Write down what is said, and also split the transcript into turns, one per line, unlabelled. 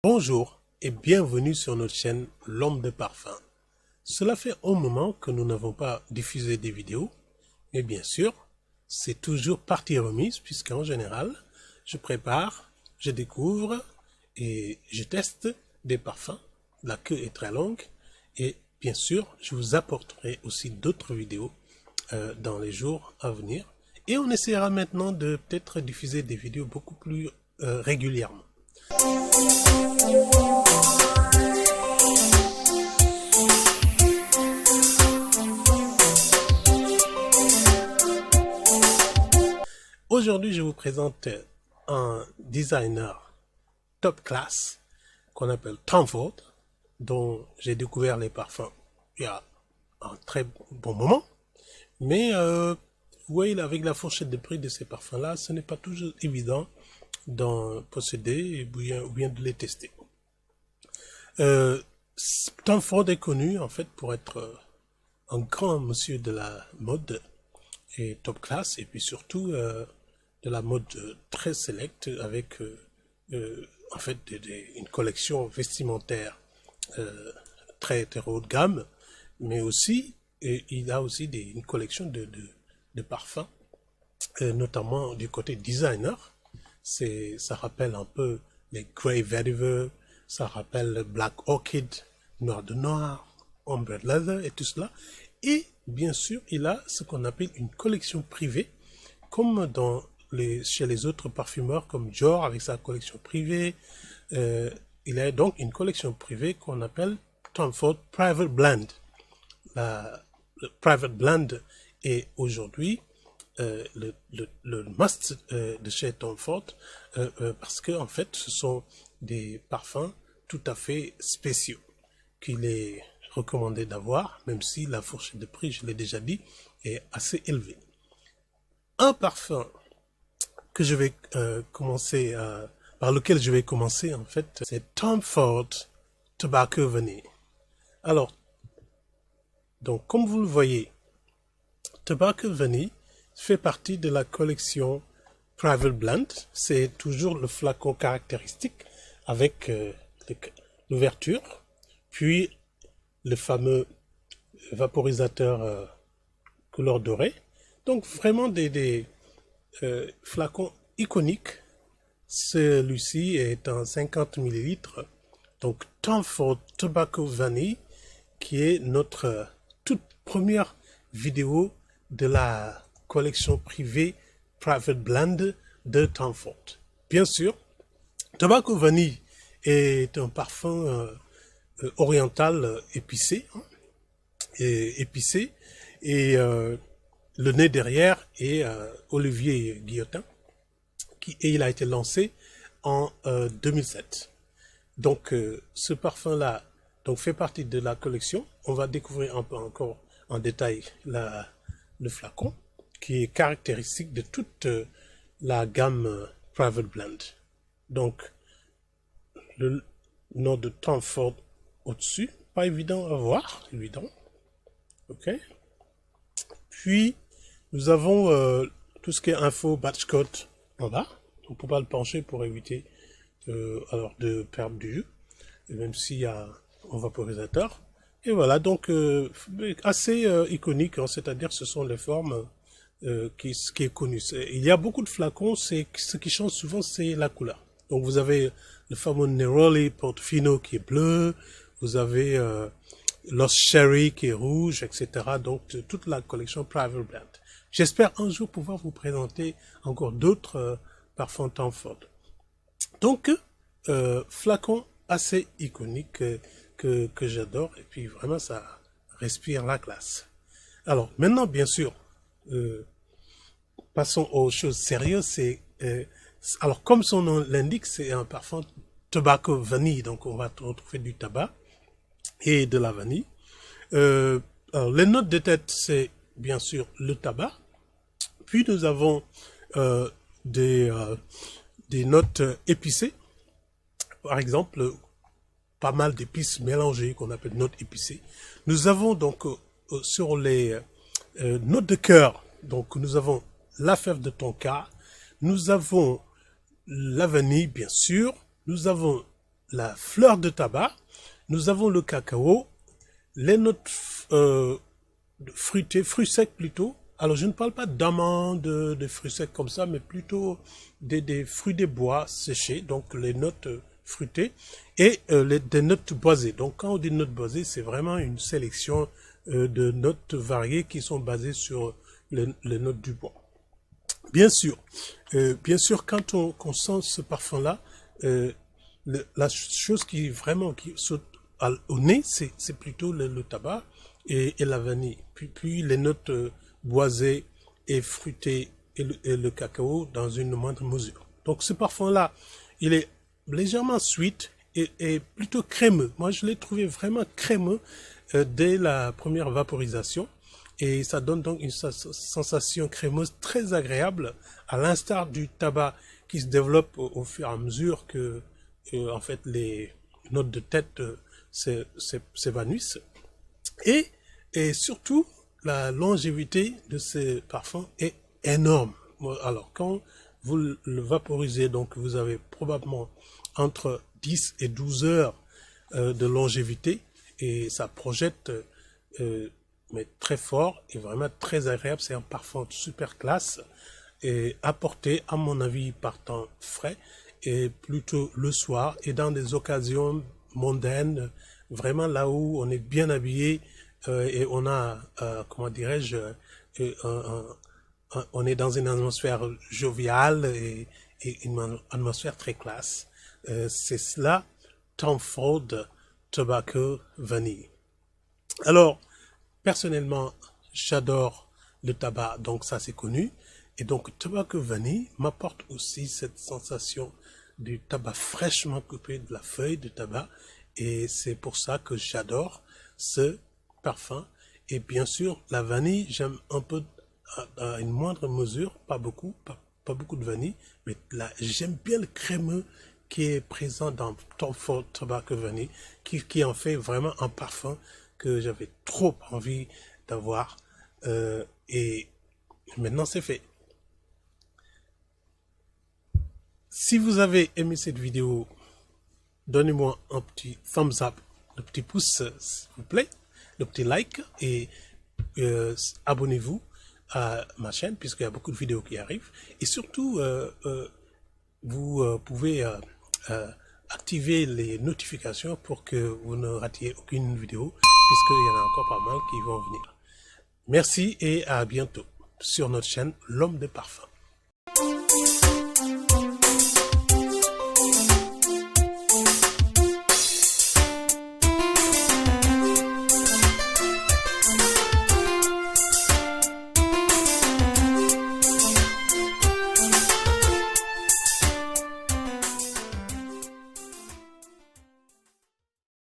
Bonjour et bienvenue sur notre chaîne L'Homme de Parfum. Cela fait un moment que nous n'avons pas diffusé des vidéos, mais bien sûr, c'est toujours partie remise puisqu'en général, je prépare, je découvre et je teste des parfums. La queue est très longue et bien sûr, je vous apporterai aussi d'autres vidéos dans les jours à venir. Et on essaiera maintenant de peut-être diffuser des vidéos beaucoup plus régulièrement. Aujourd'hui, je vous présente un designer top class qu'on appelle Tom Ford, dont j'ai découvert les parfums il y a un très bon moment. Mais oui, avec la fourchette de prix de ces parfums-là, ce n'est pas toujours évident d'en posséder ou bien de les tester. Tom Ford est connu en fait pour être un grand monsieur de la mode et top class, et puis surtout de la mode très sélecte avec en fait une collection vestimentaire très haut de gamme, mais aussi il a aussi une collection de parfums, notamment du côté designer. Ça rappelle un peu les Grey Vetiver, ça rappelle le Black Orchid, Noir de Noir, Ombre Leather et tout cela. Et bien sûr, il a ce qu'on appelle une collection privée, comme chez les autres parfumeurs comme Dior avec sa collection privée. Il a donc une collection privée qu'on appelle Tom Ford Private Blend. Le Private Blend est aujourd'hui le must de chez Tom Ford parce que en fait ce sont des parfums tout à fait spéciaux qu'il est recommandé d'avoir, même si la fourchette de prix, je l'ai déjà dit, est assez élevée. Un parfum que je vais par lequel je vais commencer en fait, c'est Tom Ford Tobacco Vanille. Alors, donc comme vous le voyez, Tobacco Vanille fait partie de la collection Private Blend. C'est toujours le flacon caractéristique avec l'ouverture, puis le fameux vaporisateur couleur dorée. Donc vraiment des flacons iconiques. Celui-ci est en 50 ml. Donc Tom Ford Tobacco Vanille, qui est notre toute première vidéo de la collection privée Private Blend de Tom Ford. Bien sûr, Tobacco Vanille est un parfum oriental épicé, et le nez derrière est Olivier Guillotin, et il a été lancé en 2007. Donc ce parfum-là fait partie de la collection. On va découvrir un peu encore en détail le flacon, qui est caractéristique de toute la gamme Private Blend. Donc, le nom de Tom Ford au-dessus, pas évident à voir, évident. Ok. Puis, nous avons tout ce qui est info batch code en bas. On ne peut pas le pencher pour éviter alors de perdre du jus, même s'il y a un vaporisateur. Et voilà, donc assez iconique, hein, c'est-à-dire ce sont les formes qui est connu. Il y a beaucoup de flacons, ce qui change souvent, c'est la couleur. Donc vous avez le fameux Neroli Portofino qui est bleu, vous avez Lost Cherry qui est rouge, etc. Donc toute la collection Private Blend. J'espère un jour pouvoir vous présenter encore d'autres parfums Tom Ford. Donc flacon assez iconique que j'adore, et puis vraiment ça respire la classe. Alors maintenant, bien sûr, passons aux choses sérieuses. Alors comme son nom l'indique, c'est un parfum tobacco vanille, donc on va retrouver du tabac et de la vanille. Alors, les notes de tête, c'est bien sûr le tabac, puis nous avons des notes épicées, par exemple pas mal d'épices mélangées qu'on appelle notes épicées. Nous avons donc sur les notes de cœur, donc nous avons la fève de tonka, nous avons la vanille bien sûr, nous avons la fleur de tabac, nous avons le cacao, les notes fruitées, fruits secs plutôt. Alors je ne parle pas d'amandes, de fruits secs comme ça, mais plutôt des fruits des bois séchés, donc les notes fruitées et des notes boisées. Donc quand on dit notes boisées, c'est vraiment une sélection de notes variées qui sont basées sur les notes du bois. Bien sûr, quand on sent ce parfum-là, la chose qui vraiment qui saute au nez, c'est plutôt le tabac et la vanille. Puis les notes boisées et fruitées et le cacao dans une moindre mesure. Donc ce parfum-là, il est légèrement sweet et plutôt crémeux. Moi, je l'ai trouvé vraiment crémeux dès la première vaporisation. Et ça donne donc une sensation crémeuse très agréable, à l'instar du tabac qui se développe au fur et à mesure que en fait les notes de tête s'évanouissent. Et surtout, la longévité de ces parfums est énorme. Alors, quand vous le vaporisez, donc vous avez probablement entre 10 et 12 heures de longévité et ça projette mais très fort et vraiment très agréable. C'est un parfum super classe et apporté, à mon avis, par temps frais et plutôt le soir et dans des occasions mondaines, vraiment là où on est bien habillé et on a, comment dirais-je, on est dans une atmosphère joviale et une atmosphère très classe. C'est cela, Tom Ford Tobacco Vanille. Alors, personnellement, j'adore le tabac, donc ça c'est connu. Et donc, Tobacco Vanille m'apporte aussi cette sensation du tabac fraîchement coupé, de la feuille de tabac. Et c'est pour ça que j'adore ce parfum. Et bien sûr, la vanille, j'aime un peu à une moindre mesure, pas beaucoup de vanille, mais là, j'aime bien le crémeux qui est présent dans Tom Ford Tobacco Vanille, qui en fait vraiment un parfum que j'avais trop envie d'avoir. Et maintenant, c'est fait. Si vous avez aimé cette vidéo, donnez-moi un petit thumbs up, le petit pouce, s'il vous plaît, le petit like et abonnez-vous à ma chaîne puisqu'il y a beaucoup de vidéos qui arrivent. Et surtout, vous pouvez activer les notifications pour que vous ne ratiez aucune vidéo puisqu'il y en a encore pas mal qui vont venir. Merci et à bientôt sur notre chaîne L'Homme de Parfum.